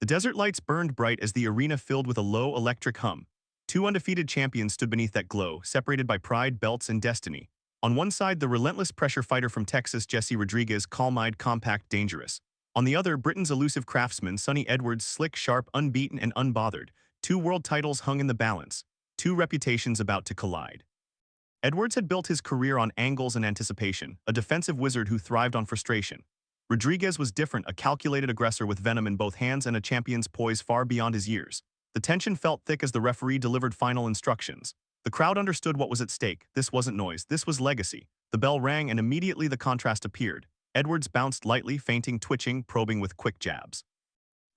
desert lights burned bright as the arena filled with a low electric hum. Two undefeated champions stood beneath that glow, separated by pride, belts, and destiny. On one side, the relentless pressure fighter from Texas, Jesse Rodriguez, calm-eyed, compact, dangerous. On the other, Britain's elusive craftsman, Sonny Edwards, slick, sharp, unbeaten, and unbothered. Two world titles hung in the balance. Two reputations about to collide. Edwards had built his career on angles and anticipation, a defensive wizard who thrived on frustration. Rodriguez was different, a calculated aggressor with venom in both hands and a champion's poise far beyond his years. The tension felt thick as the referee delivered final instructions. The crowd understood what was at stake. This wasn't noise, this was legacy. The bell rang and immediately the contrast appeared. Edwards bounced lightly, feinting, twitching, probing with quick jabs.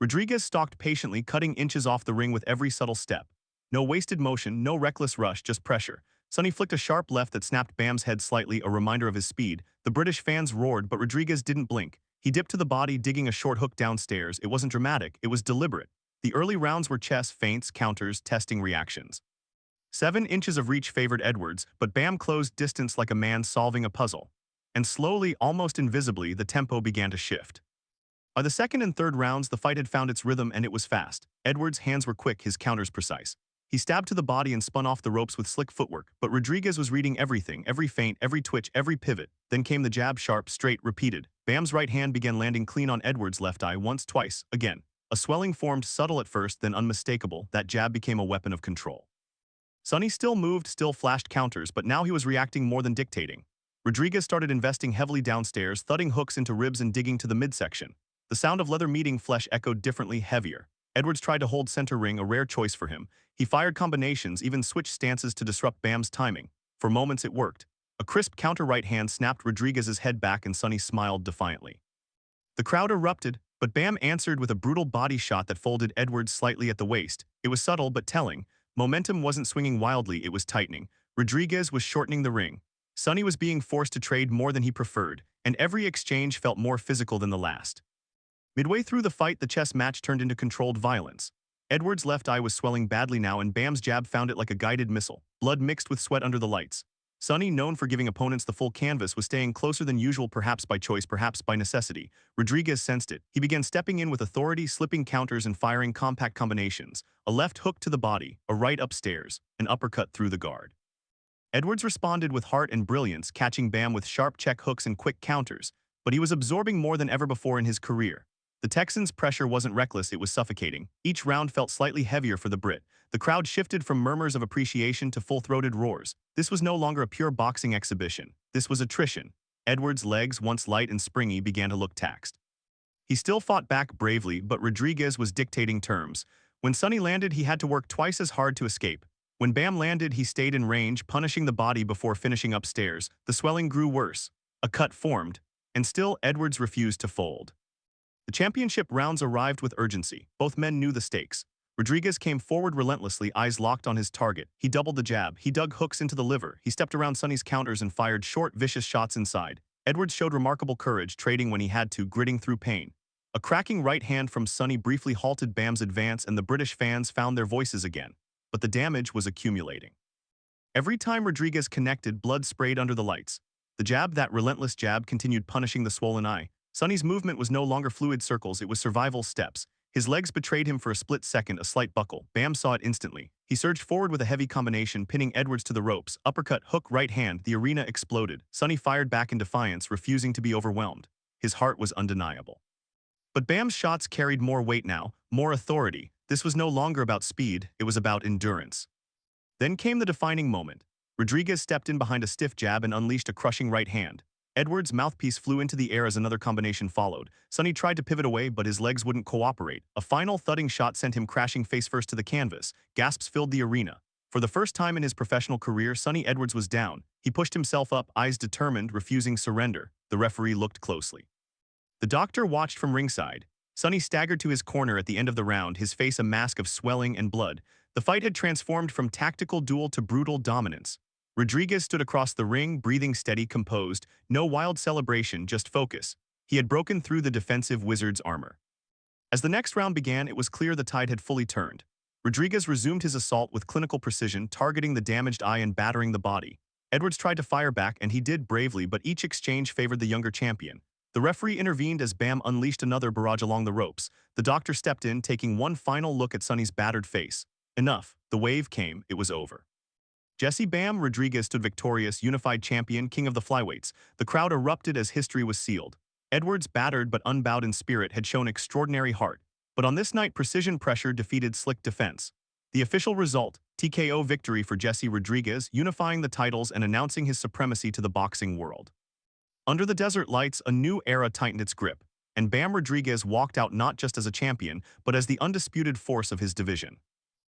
Rodriguez stalked patiently, cutting inches off the ring with every subtle step. No wasted motion, no reckless rush, just pressure. Sonny flicked a sharp left that snapped Bam's head slightly, a reminder of his speed. The British fans roared, but Rodriguez didn't blink. He dipped to the body, digging a short hook downstairs. It wasn't dramatic, it was deliberate. The early rounds were chess, feints, counters, testing reactions. 7 inches of reach favored Edwards, but Bam closed distance like a man solving a puzzle. And slowly, almost invisibly, the tempo began to shift. By the second and third rounds, the fight had found its rhythm and it was fast. Edwards' hands were quick, his counters precise. He stabbed to the body and spun off the ropes with slick footwork, but Rodriguez was reading everything, every feint, every twitch, every pivot. Then came the jab, sharp, straight, repeated. Bam's right hand began landing clean on Edwards' left eye once, twice, again. A swelling formed, subtle at first, then unmistakable. That jab became a weapon of control. Sonny still moved, still flashed counters, but now he was reacting more than dictating. Rodriguez started investing heavily downstairs, thudding hooks into ribs and digging to the midsection. The sound of leather meeting flesh echoed differently, heavier. Edwards tried to hold center ring, a rare choice for him. He fired combinations, even switched stances to disrupt Bam's timing. For moments it worked. A crisp counter right hand snapped Rodriguez's head back and Sonny smiled defiantly. The crowd erupted, but Bam answered with a brutal body shot that folded Edwards slightly at the waist. It was subtle but telling. Momentum wasn't swinging wildly, it was tightening. Rodriguez was shortening the ring. Sonny was being forced to trade more than he preferred, and every exchange felt more physical than the last. Midway through the fight, the chess match turned into controlled violence. Edwards' left eye was swelling badly now and Bam's jab found it like a guided missile. Blood mixed with sweat under the lights. Sonny, known for giving opponents the full canvas, was staying closer than usual, perhaps by choice, perhaps by necessity. Rodriguez sensed it. He began stepping in with authority, slipping counters and firing compact combinations. A left hook to the body, a right upstairs, an uppercut through the guard. Edwards responded with heart and brilliance, catching Bam with sharp check hooks and quick counters, but he was absorbing more than ever before in his career. The Texan's pressure wasn't reckless, it was suffocating. Each round felt slightly heavier for the Brit. The crowd shifted from murmurs of appreciation to full-throated roars. This was no longer a pure boxing exhibition. This was attrition. Edwards' legs, once light and springy, began to look taxed. He still fought back bravely, but Rodriguez was dictating terms. When Sonny landed, he had to work twice as hard to escape. When Bam landed, he stayed in range, punishing the body before finishing upstairs. The swelling grew worse. A cut formed, and still Edwards refused to fold. The championship rounds arrived with urgency. Both men knew the stakes. Rodriguez came forward relentlessly, eyes locked on his target. He doubled the jab. He dug hooks into the liver. He stepped around Sonny's counters and fired short, vicious shots inside. Edwards showed remarkable courage, trading when he had to, gritting through pain. A cracking right hand from Sonny briefly halted Bam's advance and the British fans found their voices again. But the damage was accumulating. Every time Rodriguez connected, blood sprayed under the lights. The jab, that relentless jab, continued punishing the swollen eye. Sonny's movement was no longer fluid circles, it was survival steps. His legs betrayed him for a split second, a slight buckle. Bam saw it instantly. He surged forward with a heavy combination, pinning Edwards to the ropes. Uppercut, hook, right hand. The arena exploded. Sonny fired back in defiance, refusing to be overwhelmed. His heart was undeniable. But Bam's shots carried more weight now, more authority. This was no longer about speed, it was about endurance. Then came the defining moment. Rodriguez stepped in behind a stiff jab and unleashed a crushing right hand. Edwards' mouthpiece flew into the air as another combination followed. Sonny tried to pivot away, but his legs wouldn't cooperate. A final thudding shot sent him crashing face-first to the canvas. Gasps filled the arena. For the first time in his professional career, Sonny Edwards was down. He pushed himself up, eyes determined, refusing surrender. The referee looked closely. The doctor watched from ringside. Sonny staggered to his corner at the end of the round, his face a mask of swelling and blood. The fight had transformed from tactical duel to brutal dominance. Rodriguez stood across the ring, breathing steady, composed. No wild celebration, just focus. He had broken through the defensive wizard's armor. As the next round began, it was clear the tide had fully turned. Rodriguez resumed his assault with clinical precision, targeting the damaged eye and battering the body. Edwards tried to fire back, and he did bravely, but each exchange favored the younger champion. The referee intervened as Bam unleashed another barrage along the ropes. The doctor stepped in, taking one final look at Sonny's battered face. Enough. The wave came. It was over. Jesse "Bam" Rodriguez stood victorious, unified champion, king of the flyweights. The crowd erupted as history was sealed. Edwards, battered but unbowed in spirit, had shown extraordinary heart. But on this night, precision pressure defeated slick defense. The official result, TKO victory for Jesse Rodriguez, unifying the titles and announcing his supremacy to the boxing world. Under the desert lights, a new era tightened its grip, and Bam Rodriguez walked out not just as a champion, but as the undisputed force of his division.